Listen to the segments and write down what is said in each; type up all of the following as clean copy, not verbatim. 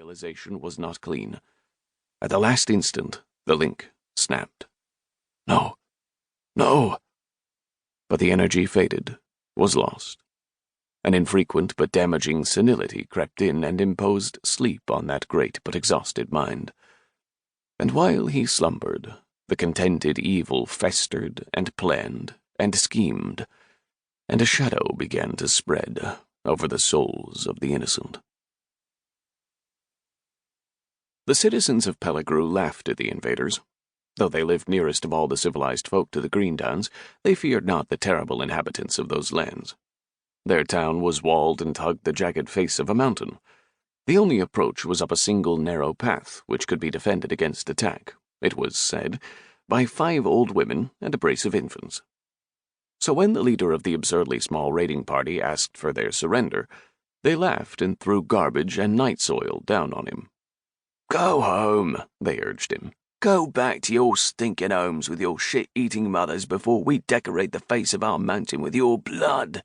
realization was not clean. At the last instant, the link snapped. No. No! But the energy faded, was lost. An infrequent but damaging senility crept in and imposed sleep on that great but exhausted mind. And while he slumbered, the contented evil festered and planned and schemed, and a shadow began to spread over the souls of the innocent. The citizens of Pellegru laughed at the invaders. Though they lived nearest of all the civilized folk to the Greendowns, they feared not the terrible inhabitants of those lands. Their town was walled and hugged the jagged face of a mountain. The only approach was up a single narrow path, which could be defended against attack, it was said, by 5 old women and a brace of infants. So when the leader of the absurdly small raiding party asked for their surrender, they laughed and threw garbage and night soil down on him. "Go home," they urged him. "Go back to your stinking homes with your shit-eating mothers before we decorate the face of our mountain with your blood."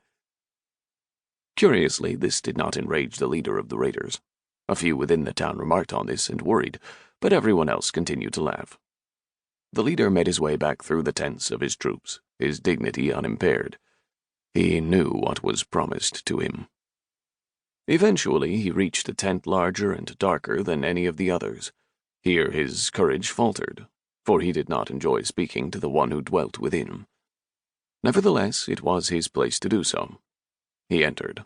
Curiously, this did not enrage the leader of the raiders. A few within the town remarked on this and worried, but everyone else continued to laugh. The leader made his way back through the tents of his troops, his dignity unimpaired. He knew what was promised to him. Eventually, he reached a tent larger and darker than any of the others. Here his courage faltered, for he did not enjoy speaking to the one who dwelt within. Nevertheless, it was his place to do so. He entered.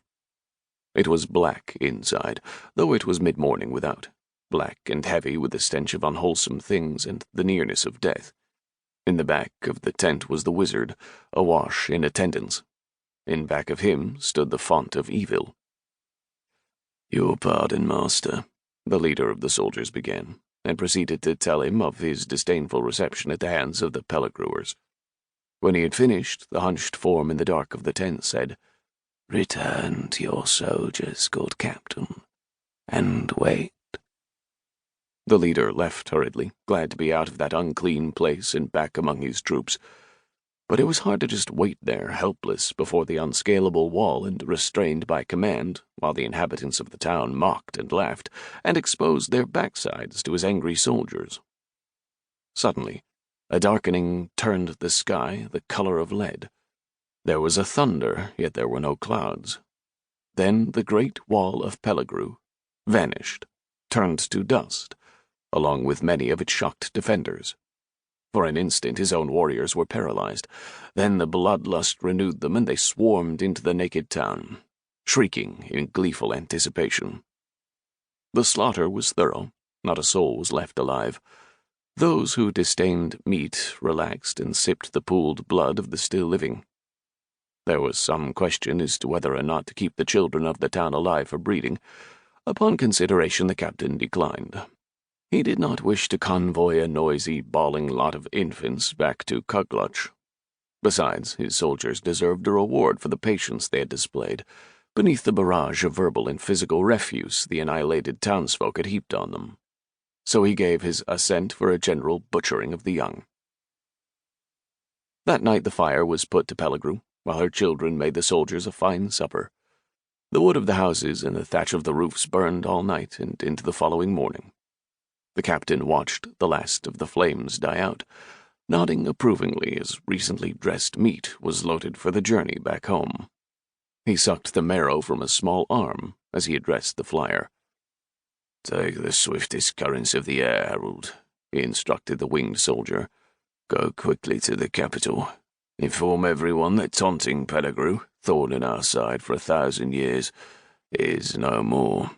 It was black inside, though it was mid-morning without, black and heavy with the stench of unwholesome things and the nearness of death. In the back of the tent was the wizard, awash in attendance. In back of him stood the font of evil. "Your pardon, master," the leader of the soldiers began, and proceeded to tell him of his disdainful reception at the hands of the Pellegruers. When he had finished, the hunched form in the dark of the tent said, "Return to your soldiers, good captain, and wait." The leader left hurriedly, glad to be out of that unclean place and back among his troops. But it was hard to just wait there, helpless, before the unscalable wall and restrained by command, while the inhabitants of the town mocked and laughed, and exposed their backsides to his angry soldiers. Suddenly, a darkening turned the sky the color of lead. There was a thunder, yet there were no clouds. Then the great wall of Pellegru vanished, turned to dust, along with many of its shocked defenders. For an instant his own warriors were paralyzed. Then the bloodlust renewed them, and they swarmed into the naked town, shrieking in gleeful anticipation. The slaughter was thorough. Not a soul was left alive. Those who disdained meat relaxed and sipped the pooled blood of the still living. There was some question as to whether or not to keep the children of the town alive for breeding. Upon consideration, the captain declined. He did not wish to convoy a noisy, bawling lot of infants back to Kugluch. Besides, his soldiers deserved a reward for the patience they had displayed beneath the barrage of verbal and physical refuse the annihilated townsfolk had heaped on them. So he gave his assent for a general butchering of the young. That night the fire was put to Pellegru, while her children made the soldiers a fine supper. The wood of the houses and the thatch of the roofs burned all night and into the following morning. The captain watched the last of the flames die out, nodding approvingly as recently dressed meat was loaded for the journey back home. He sucked the marrow from a small arm as he addressed the flyer. "Take the swiftest currents of the air, Harold," he instructed the winged soldier. "Go quickly to the capital. Inform everyone that taunting Pellegru, thorn in our side for 1,000 years, is no more.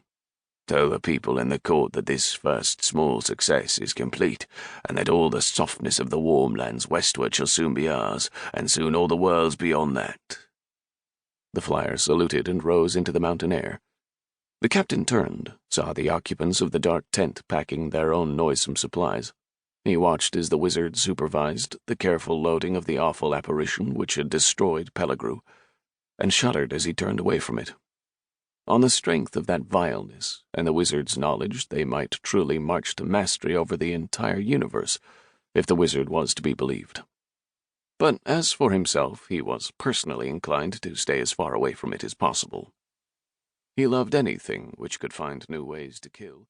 Tell the people in the court that this first small success is complete, and that all the softness of the warm lands westward shall soon be ours, and soon all the worlds beyond that." The flyer saluted and rose into the mountain air. The captain turned, saw the occupants of the dark tent packing their own noisome supplies. He watched as the wizard supervised the careful loading of the awful apparition which had destroyed Pellegru, and shuddered as he turned away from it. On the strength of that vileness and the wizard's knowledge, they might truly march to mastery over the entire universe, if the wizard was to be believed. But as for himself, he was personally inclined to stay as far away from it as possible. He loved anything which could find new ways to kill.